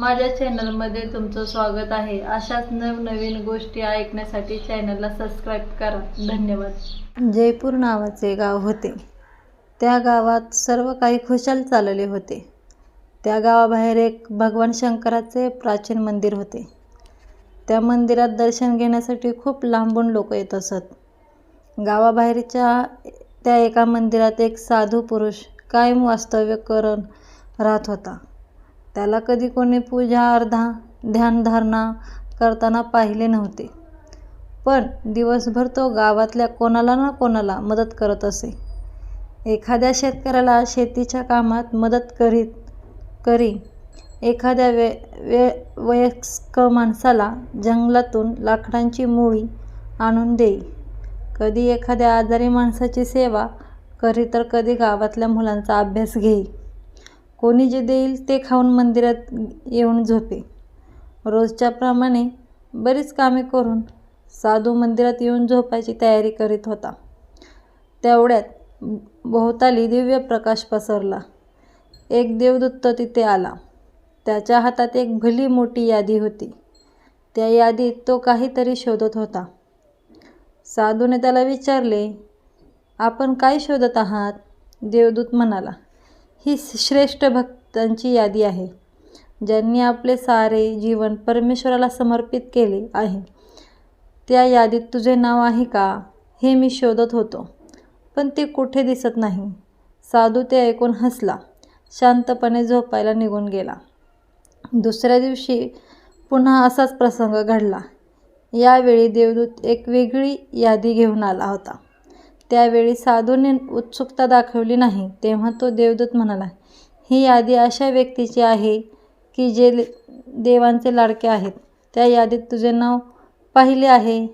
माझ्या चॅनलमध्ये तुमचं स्वागत आहे। अशाच नवनवीन गोष्टी ऐकण्यासाठी चॅनलला सबस्क्राइब करा। धन्यवाद। जयपूर नावाचे गाव होते। त्या गावात सर्व काही खुशाल चालले होते। त्या गावाबाहेर एक भगवान शंकराचे प्राचीन मंदिर होते। त्या मंदिरात दर्शन घेण्यासाठी खूप लांबून लोक येत असत। गावाबाहेरच्या त्या एका मंदिरात एक साधू पुरुष कायम वास्तव्य करून राहत होता। त्याला कधी कोणी पूजा ध्यानधारणा करताना पाहिले नव्हते, पण दिवसभर तो गावातल्या कोणाला ना कोणाला मदत करत असे। एखाद्या शेतकऱ्याला शेतीच्या कामात मदत करी, एखाद्या वयस्क माणसाला जंगलातून लाकडांची मुळी आणून देई, कधी एखाद्या आजारी माणसाची सेवा करी, तर कधी गावातल्या मुलांचा अभ्यास घेई। कोणी जे देईल ते खाऊन मंदिरात येऊन झोपे। रोजच्या प्रमाणे बरीच कामे करून साधू मंदिरात येऊन झोपायची तयारी करीत होता। तेवढ्यात भोवताली दिव्य प्रकाश पसरला। एक देवदूत तिथे आला। त्याच्या हातात एक भली मोठी यादी होती। त्या यादीत तो काहीतरी शोधत होता। साधूने त्याला विचारले, आपण काय शोधत आहात? देवदूत म्हणाला, ही श्रेष्ठ भक्तांची यादी आहे, ज्यांनी आपले सारे जीवन परमेश्वराला समर्पित केले आहे। त्या यादीत तुझे नाव आहे का? हे मी शोधत होतो, पण ते कुठे दिसत नाही। साधू ते ऐकून हसला, शांतपणे झोपायला निघून गेला। दुसऱ्या दिवशी पुन्हा असाच प्रसंग घडला। यावेळी देवदूत एक वेगळी यादी घेऊन आला होता। त्यावेळी साधूने उत्सुकता दाखवली नाही। तेव्हा तो देवदूत म्हणाला, ही यादी अशा व्यक्तीची आहे की जे देवांचे लाडके आहेत। त्या यादीत तुझे नाव पाहिले आहे।